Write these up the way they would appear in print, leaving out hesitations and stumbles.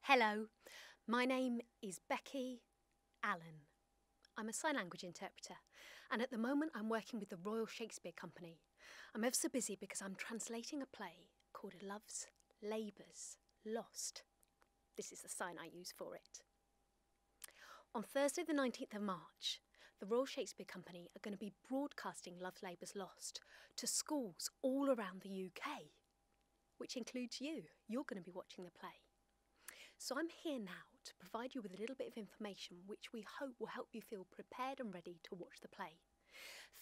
Hello, my name is Becky Allen. I'm a sign language interpreter, and at the moment I'm working with the Royal Shakespeare Company. I'm ever so busy because I'm translating a play called Love's Labour's Lost. This is the sign I use for it. On Thursday the 19th of March, the Royal Shakespeare Company are going to be broadcasting Love's Labour's Lost to schools all around the UK, which includes you. You're going to be watching the play. So I'm here now to provide you with a little bit of information which we hope will help you feel prepared and ready to watch the play.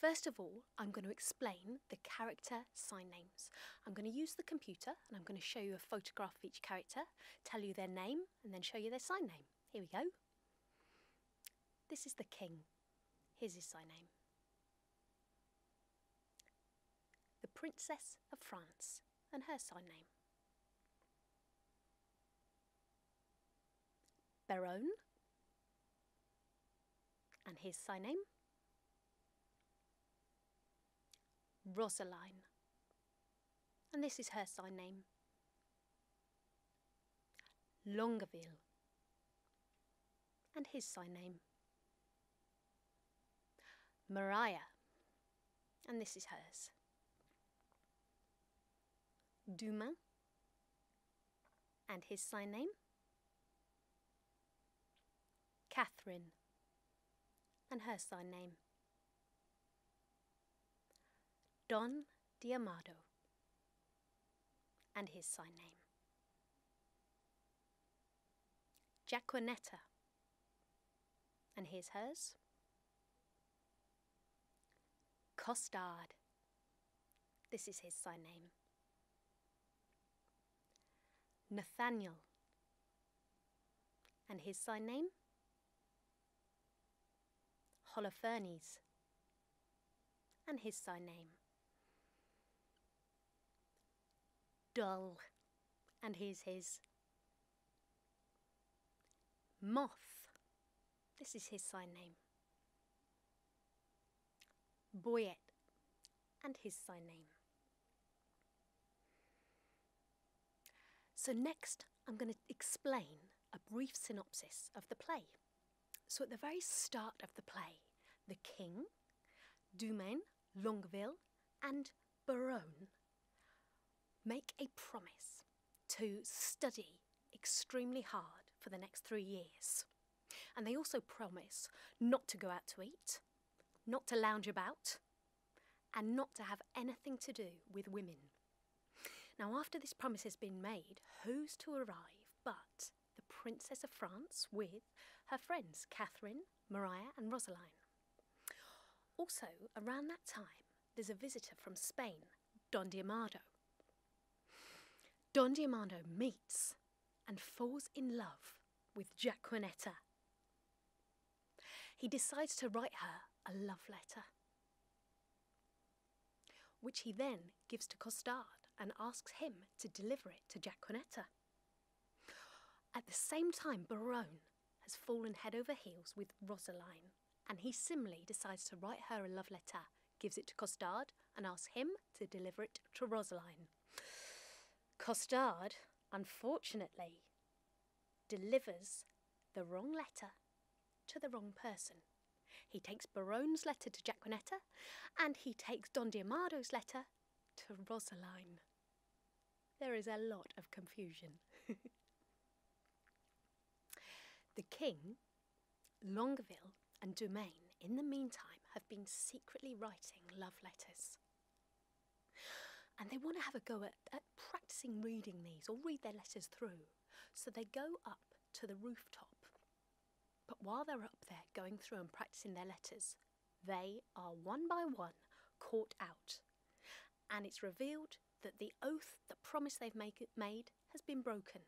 First of all, I'm going to explain the character sign names. I'm going to use the computer and I'm going to show you a photograph of each character, tell you their name and then show you their sign name. Here we go. This is the king. Here's his sign name. The Princess of France and her sign name. Baron and his sign name. Rosaline and this is her sign name. Longueville and his sign name. Maria and this is hers. Dumas and his sign name. Catherine and her sign name. Don Diamado and his sign name. Jaquanetta and here's hers. Costard, this is his sign name. Nathaniel and his sign name. Holofernes and his sign name. Dull and here's his. Moth, this is his sign name. Boyet and his sign name. So next I'm going to explain a brief synopsis of the play. So at the very start of the play, the king, Dumain, Longueville and Baron make a promise to study extremely hard for the next 3 years. And they also promise not to go out to eat, not to lounge about, and not to have anything to do with women. Now, after this promise has been made, who's to arrive but the Princess of France with her friends Catherine, Maria and Rosaline. Also, around that time, there's a visitor from Spain, Don Diamado. Don Diamado meets and falls in love with Jaquanetta. He decides to write her a love letter, which he then gives to Costard and asks him to deliver it to Jaquanetta. At the same time, Baron has fallen head over heels with Rosaline, and he similarly decides to write her a love letter, gives it to Costard and asks him to deliver it to Rosaline. Costard, unfortunately, delivers the wrong letter to the wrong person. He takes Baron's letter to Jaquanetta and he takes Don Diamado's letter to Rosaline. There is a lot of confusion. The king, Longueville and Dumain, in the meantime, have been secretly writing love letters. And they want to have a go at practicing reading these or read their letters through. So they go up to the rooftop. But while they're up there going through and practicing their letters, they are one by one caught out. And it's revealed that the oath, the promise they've made has been broken.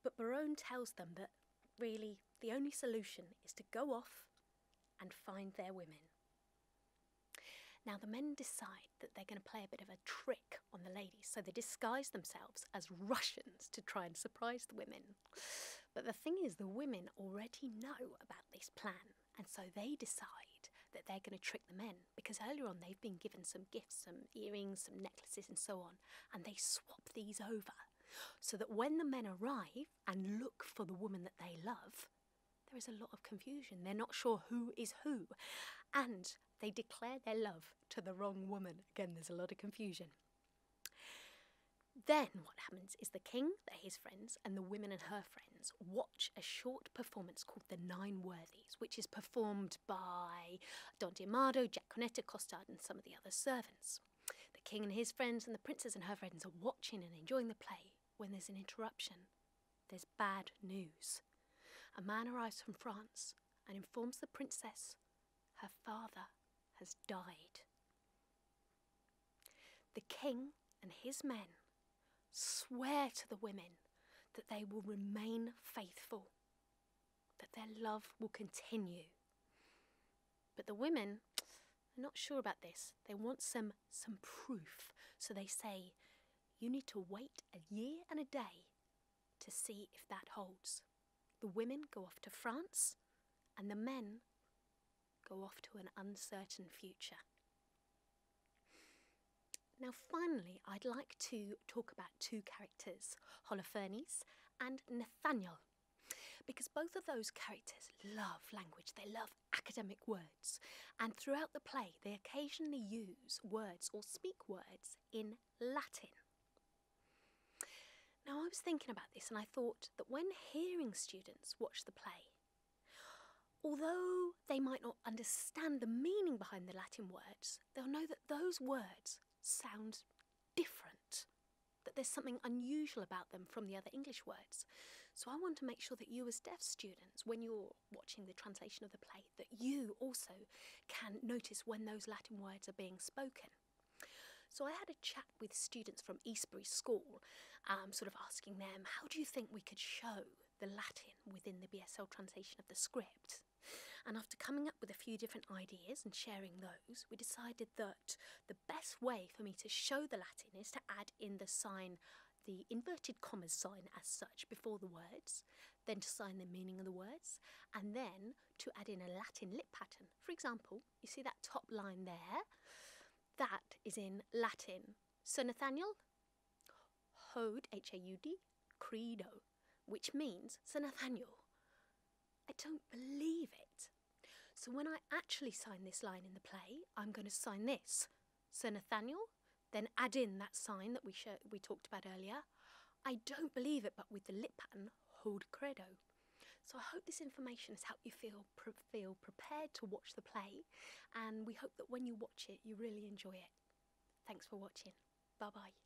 But Baron tells them that really the only solution is to go off and find their women. Now the men decide that they're going to play a bit of a trick on the ladies, so they disguise themselves as Russians to try and surprise the women. But the thing is, the women already know about this plan, and so they decide that they're going to trick the men, because earlier on they've been given some gifts, some earrings, some necklaces and so on, and they swap these over so that when the men arrive and look for the woman that they love, there is a lot of confusion. They're not sure who is who, and they declare their love to the wrong woman. Again, there's a lot of confusion. Then what happens is the king, his friends, and the women and her friends watch a short performance called The Nine Worthies, which is performed by Don Diamado, Jack Cornetto, Costard, and some of the other servants. The king and his friends and the princess and her friends are watching and enjoying the play when there's an interruption. There's bad news. A man arrives from France and informs the princess her father has died. The king and his men swear to the women that they will remain faithful, that their love will continue. But the women are not sure about this. They want some proof. So they say, you need to wait a year and a day to see if that holds. The women go off to France and the men go off to an uncertain future. Now finally, I'd like to talk about two characters, Holofernes and Nathaniel, because both of those characters love language, they love academic words, and throughout the play they occasionally use words or speak words in Latin. Now I was thinking about this and I thought that when hearing students watch the play, although they might not understand the meaning behind the Latin words, they'll know that those words sound different, that there's something unusual about them from the other English words. So I want to make sure that you as deaf students, when you're watching the translation of the play, that you also can notice when those Latin words are being spoken. So I had a chat with students from Eastbury School, sort of asking them, how do you think we could show the Latin within the BSL translation of the script? And after coming up with a few different ideas and sharing those, we decided that the best way for me to show the Latin is to add in the sign, the inverted commas sign as such before the words, then to sign the meaning of the words, and then to add in a Latin lip pattern. For example, you see that top line there? That is in Latin. Sir Nathaniel, Hode, H-A-U-D, Credo, which means, Sir Nathaniel, I don't believe it. So when I actually sign this line in the play, I'm going to sign this, Sir Nathaniel, then add in that sign that we talked about earlier. I don't believe it, but with the lip pattern, Hold Credo. So I hope this information has helped you feel prepared to watch the play, and we hope that when you watch it, you really enjoy it. Thanks for watching. Bye-bye.